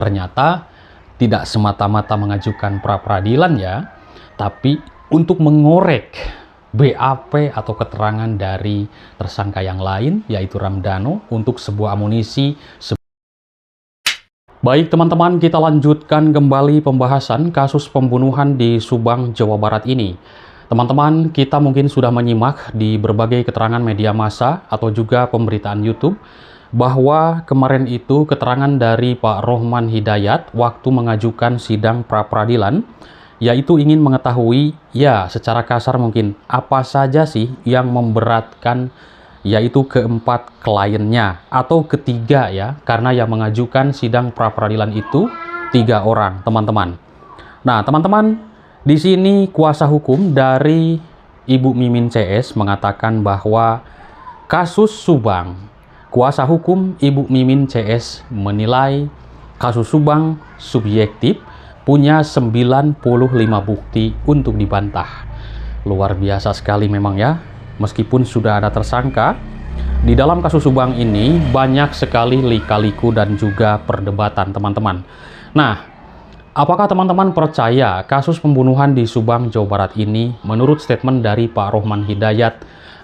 Ternyata tidak semata-mata mengajukan pra-peradilan ya, tapi untuk mengorek BAP atau keterangan dari tersangka yang lain, yaitu Ramdhanu, untuk sebuah amunisi. Baik teman-teman, kita lanjutkan kembali pembahasan kasus pembunuhan di Subang, Jawa Barat ini. Teman-teman, kita mungkin sudah menyimak di berbagai keterangan media massa atau juga pemberitaan YouTube bahwa kemarin itu keterangan dari Pak Rohman Hidayat waktu mengajukan sidang pra-peradilan, yaitu ingin mengetahui, ya secara kasar mungkin, apa saja sih yang memberatkan yaitu keempat kliennya atau ketiga ya, karena yang mengajukan sidang pra-peradilan itu 3 orang, teman-teman. Nah, teman-teman, di sini kuasa hukum dari Ibu Mimin CS mengatakan bahwa kasus Subang, kuasa hukum Ibu Mimin CS menilai kasus Subang subjektif, punya 95 bukti untuk dibantah. Luar biasa sekali memang ya, meskipun sudah ada tersangka, di dalam kasus Subang ini banyak sekali lika-liku dan juga perdebatan teman-teman. Nah, apakah teman-teman percaya kasus pembunuhan di Subang, Jawa Barat ini menurut statement dari Pak Rohman Hidayat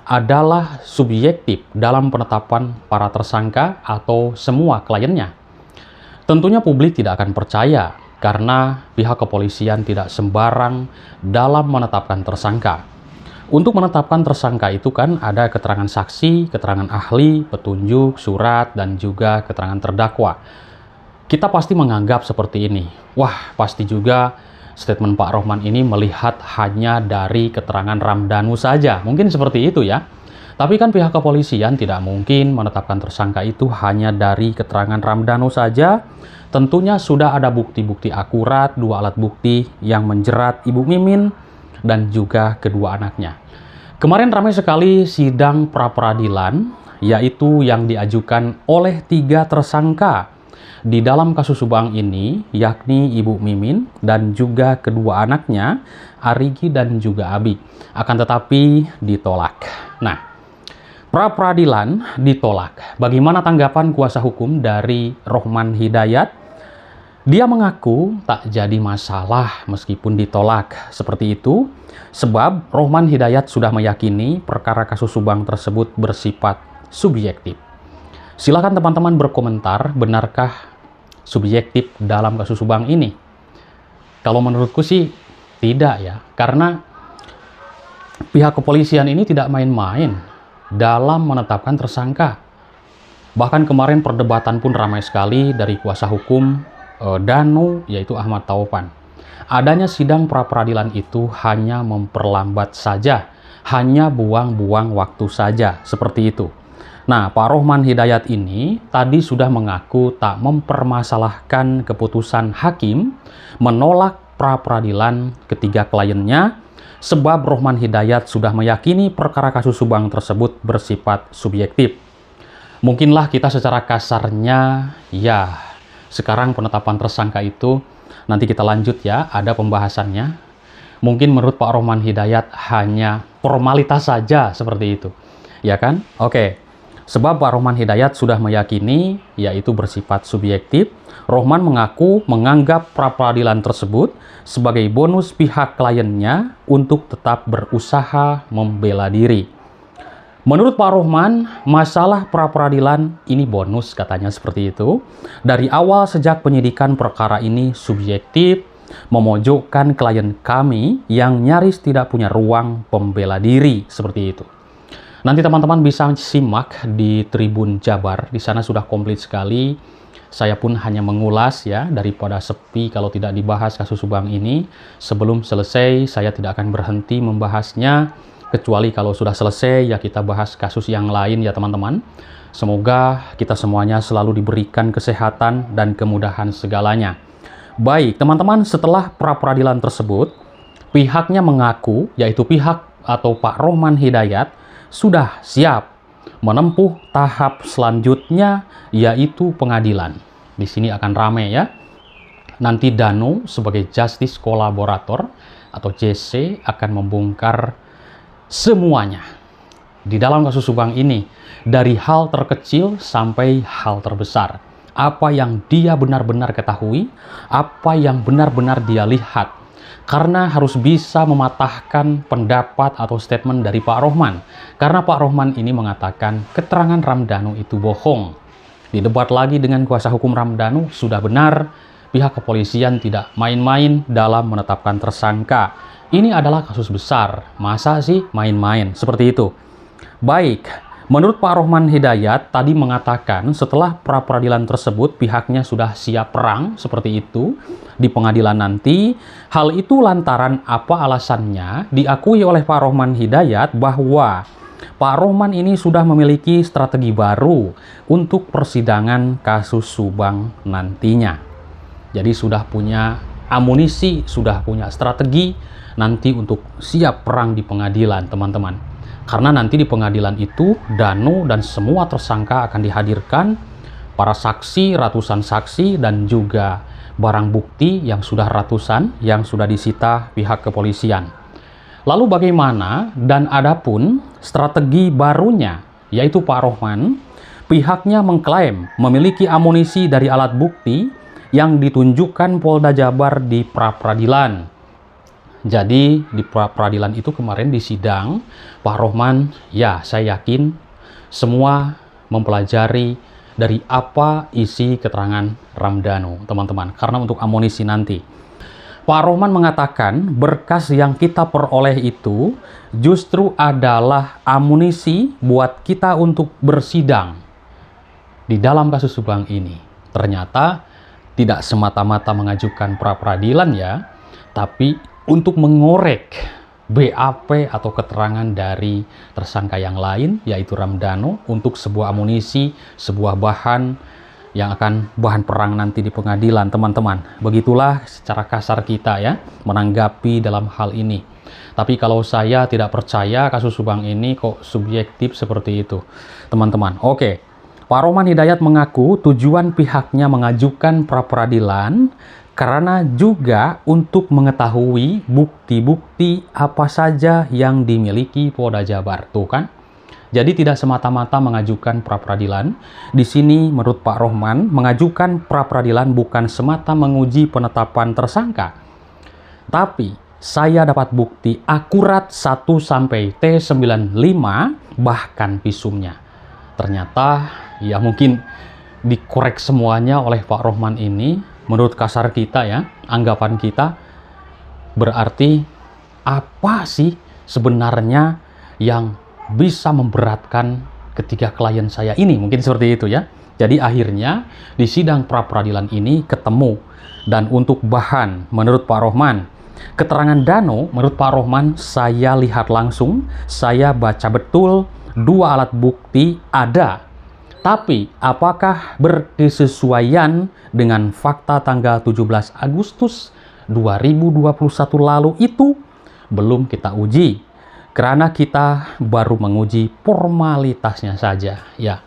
adalah subjektif dalam penetapan para tersangka atau semua kliennya? Tentunya publik tidak akan percaya karena pihak kepolisian tidak sembarang dalam menetapkan tersangka. Untuk menetapkan tersangka itu kan ada keterangan saksi, keterangan ahli, petunjuk, surat, dan juga keterangan terdakwa. Kita pasti menganggap seperti ini. Wah, pasti juga statement Pak Rohman ini melihat hanya dari keterangan Ramdhanu saja. Mungkin seperti itu ya. Tapi kan pihak kepolisian tidak mungkin menetapkan tersangka itu hanya dari keterangan Ramdhanu saja. Tentunya sudah ada bukti-bukti akurat, 2 alat bukti yang menjerat Ibu Mimin dan juga kedua anaknya. Kemarin ramai sekali sidang pra-peradilan, yaitu yang diajukan oleh 3 tersangka di dalam kasus Subang ini, yakni Ibu Mimin dan juga kedua anaknya, Arigi dan juga Abi. Akan tetapi ditolak. Nah, pra-peradilan ditolak. Bagaimana tanggapan kuasa hukum dari Rohman Hidayat? Dia mengaku tak jadi masalah meskipun ditolak seperti itu, sebab Rohman Hidayat sudah meyakini perkara kasus Subang tersebut bersifat subjektif. Silakan teman-teman berkomentar, benarkah subjektif dalam kasus Subang ini? Kalau menurutku sih tidak ya, karena pihak kepolisian ini tidak main-main dalam menetapkan tersangka. Bahkan kemarin perdebatan pun ramai sekali dari kuasa hukum Danu, yaitu Ahmad Taufan. Adanya sidang pra-peradilan itu hanya memperlambat saja, hanya buang-buang waktu saja, seperti itu. Nah, Pak Rohman Hidayat ini tadi sudah mengaku tak mempermasalahkan keputusan hakim menolak pra-peradilan ketiga kliennya, sebab Rohman Hidayat sudah meyakini perkara kasus Subang tersebut bersifat subjektif. Mungkinlah kita secara kasarnya, ya, sekarang penetapan tersangka itu, nanti kita lanjut ya, ada pembahasannya. Mungkin menurut Pak Rohman Hidayat hanya formalitas saja seperti itu. Ya kan? Oke. Sebab Pak Rohman Hidayat sudah meyakini, yaitu bersifat subjektif, Rohman mengaku menganggap pra-peradilan tersebut sebagai bonus pihak kliennya untuk tetap berusaha membela diri. Menurut Pak Rohman, masalah pra-peradilan ini bonus, katanya seperti itu. Dari awal sejak penyidikan perkara ini subjektif, memojokkan klien kami yang nyaris tidak punya ruang pembela diri, seperti itu. Nanti teman-teman bisa simak di Tribun Jabar, di sana sudah komplit sekali. Saya pun hanya mengulas ya, daripada sepi kalau tidak dibahas kasus Subang ini. Sebelum selesai, saya tidak akan berhenti membahasnya, kecuali kalau sudah selesai ya kita bahas kasus yang lain ya teman-teman. Semoga kita semuanya selalu diberikan kesehatan dan kemudahan segalanya. Baik teman-teman, setelah pra-peradilan tersebut, pihaknya mengaku, yaitu pihak atau Pak Rohman Hidayat, sudah siap menempuh tahap selanjutnya, yaitu pengadilan. Di sini akan ramai ya. Nanti Danu sebagai Justice Kolaborator atau JC akan membongkar semuanya di dalam kasus Subang ini, dari hal terkecil sampai hal terbesar. apa yang dia benar-benar ketahui, apa yang benar-benar dia lihat. Karena harus bisa mematahkan pendapat atau statement dari Pak Rohman. Karena Pak Rohman ini mengatakan keterangan Ramdhanu itu bohong. Didebat lagi dengan kuasa hukum Ramdhanu, sudah benar pihak kepolisian tidak main-main dalam menetapkan tersangka. Ini adalah kasus besar, masa sih main-main seperti itu? Baik, menurut Pak Rohman Hidayat tadi mengatakan setelah pra-peradilan tersebut pihaknya sudah siap perang seperti itu di pengadilan nanti. Hal itu lantaran apa alasannya? Diakui oleh Pak Rohman Hidayat bahwa Pak Rohman ini sudah memiliki strategi baru untuk persidangan kasus Subang nantinya. Jadi sudah punya amunisi, sudah punya strategi nanti untuk siap perang di pengadilan, teman-teman. Karena nanti di pengadilan itu Danu dan semua tersangka akan dihadirkan, para saksi, ratusan saksi, dan juga barang bukti yang sudah ratusan yang sudah disita pihak kepolisian. Lalu bagaimana dan adapun strategi barunya, yaitu Pak Rohman, pihaknya mengklaim memiliki amunisi dari alat bukti yang ditunjukkan Polda Jabar di pra-peradilan. Jadi di pra-peradilan itu kemarin di sidang, Pak Rohman, ya saya yakin semua mempelajari dari apa isi keterangan Ramdhanu, teman-teman. Karena untuk amunisi nanti, Pak Rohman mengatakan berkas yang kita peroleh itu justru adalah amunisi buat kita untuk bersidang di dalam kasus Subang ini. Ternyata tidak semata-mata mengajukan pra-peradilan ya, tapi untuk mengorek BAP atau keterangan dari tersangka yang lain, yaitu Ramdhanu, untuk sebuah amunisi, sebuah bahan yang akan bahan perang nanti di pengadilan, teman-teman. Begitulah secara kasar kita ya, menanggapi dalam hal ini. Tapi kalau saya tidak percaya kasus Subang ini kok subjektif seperti itu, teman-teman. Oke, Pak Rohman Hidayat mengaku tujuan pihaknya mengajukan pra-peradilan karena juga untuk mengetahui bukti-bukti apa saja yang dimiliki Polda Jabar. Tuh kan? Jadi tidak semata-mata mengajukan pra-peradilan. Di sini menurut Pak Rohman, mengajukan pra-peradilan bukan semata menguji penetapan tersangka. Tapi saya dapat bukti akurat 1 sampai T95 bahkan visumnya. Ternyata ya mungkin dikorek semuanya oleh Pak Rohman ini. Menurut kasar kita ya, anggapan kita, berarti apa sih sebenarnya yang bisa memberatkan ketiga klien saya ini? Mungkin seperti itu ya. Jadi akhirnya di sidang pra-peradilan ini ketemu. Dan untuk bahan, menurut Pak Rohman, keterangan Danu, menurut Pak Rohman, saya lihat langsung, saya baca betul, 2 alat bukti ada. Tapi apakah berkesesuaian dengan fakta tanggal 17 Agustus 2021 lalu itu belum kita uji. Karena kita baru menguji formalitasnya saja, ya.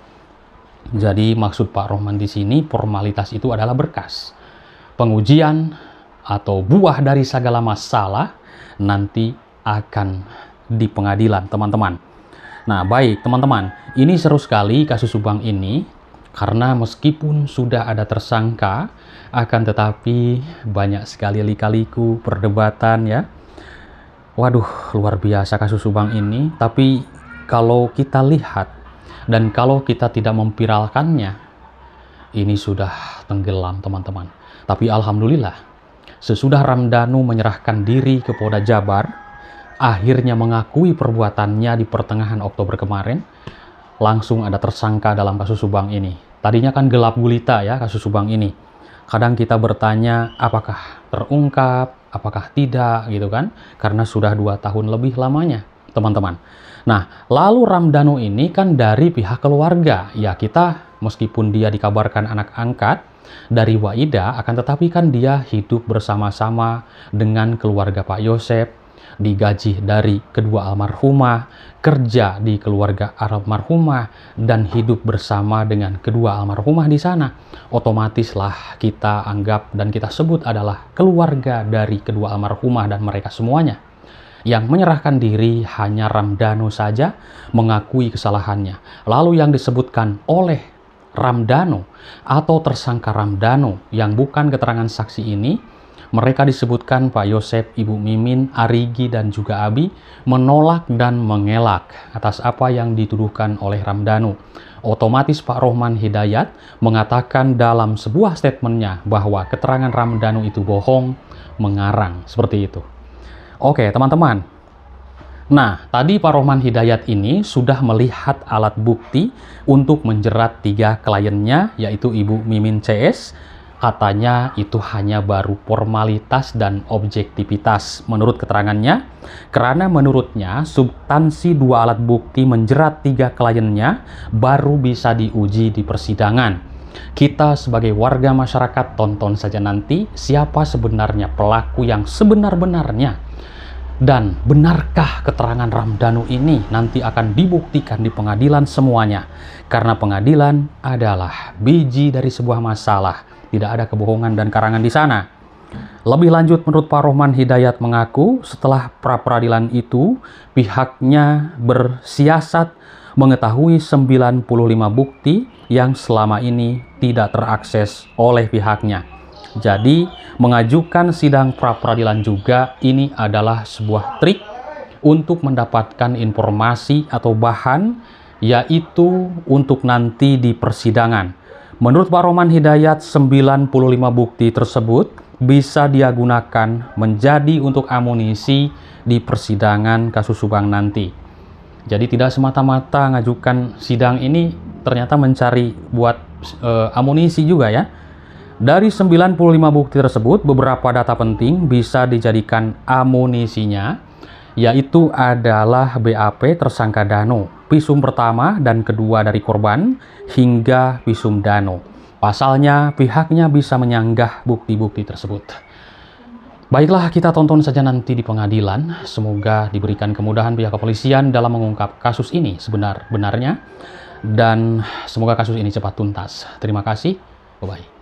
Jadi maksud Pak Rohman di sini formalitas itu adalah berkas. Pengujian atau buah dari segala masalah nanti akan di pengadilan, teman-teman. Nah, baik teman-teman, ini seru sekali kasus Subang ini, karena meskipun sudah ada tersangka, akan tetapi banyak sekali lika-liku perdebatan ya. Waduh, luar biasa kasus Subang ini, tapi kalau kita lihat, dan kalau kita tidak memviralkannya, ini sudah tenggelam teman-teman. Tapi alhamdulillah, sesudah Ramdhanu menyerahkan diri ke Polda Jabar, akhirnya mengakui perbuatannya di pertengahan Oktober kemarin, langsung ada tersangka dalam kasus Subang ini. Tadinya kan gelap gulita ya kasus Subang ini. Kadang kita bertanya apakah terungkap, apakah tidak gitu kan. Karena sudah 2 tahun lebih lamanya teman-teman. Nah, lalu Ramdhanu ini kan dari pihak keluarga. Ya kita meskipun dia dikabarkan anak angkat dari Waida, akan tetapi kan dia hidup bersama-sama dengan keluarga Pak Yosep, digaji dari kedua almarhumah, kerja di keluarga almarhumah, dan hidup bersama dengan kedua almarhumah di sana. Otomatislah kita anggap dan kita sebut adalah keluarga dari kedua almarhumah dan mereka semuanya. Yang menyerahkan diri hanya Ramdhanu saja mengakui kesalahannya. Lalu yang disebutkan oleh Ramdhanu atau tersangka Ramdhanu yang bukan keterangan saksi ini, mereka disebutkan Pak Yosep, Ibu Mimin, Arigi, dan juga Abi menolak dan mengelak atas apa yang dituduhkan oleh Ramdhanu. Otomatis Pak Rohman Hidayat mengatakan dalam sebuah statementnya bahwa keterangan Ramdhanu itu bohong, mengarang, seperti itu. Oke, teman-teman. Nah, tadi Pak Rohman Hidayat ini sudah melihat alat bukti untuk menjerat 3 kliennya, yaitu Ibu Mimin CS. Katanya itu hanya baru formalitas dan objektivitas menurut keterangannya, karena menurutnya substansi 2 alat bukti menjerat 3 kliennya baru bisa diuji di persidangan. Kita sebagai warga masyarakat tonton saja nanti siapa sebenarnya pelaku yang sebenar-benarnya. Dan benarkah keterangan Ramdhanu ini nanti akan dibuktikan di pengadilan semuanya? Karena pengadilan adalah biji dari sebuah masalah. Tidak ada kebohongan dan karangan di sana. Lebih lanjut, menurut Pak Rohman Hidayat mengaku setelah pra-peradilan itu, pihaknya bersiasat mengetahui 95 bukti yang selama ini tidak terakses oleh pihaknya. Jadi, mengajukan sidang pra-peradilan juga ini adalah sebuah trik untuk mendapatkan informasi atau bahan, yaitu untuk nanti di persidangan. Menurut Pak Rohman Hidayat, 95 bukti tersebut bisa dia gunakan menjadi untuk amunisi di persidangan kasus Subang nanti. Jadi tidak semata-mata ngajukan sidang ini ternyata mencari buat amunisi juga ya. Dari 95 bukti tersebut, beberapa data penting bisa dijadikan amunisinya, yaitu adalah BAP tersangka Dano, visum pertama dan kedua dari korban, hingga visum Dano. Pasalnya, pihaknya bisa menyanggah bukti-bukti tersebut. Baiklah, kita tonton saja nanti di pengadilan. Semoga diberikan kemudahan pihak kepolisian dalam mengungkap kasus ini sebenar-benarnya. Dan semoga kasus ini cepat tuntas. Terima kasih. Bye-bye.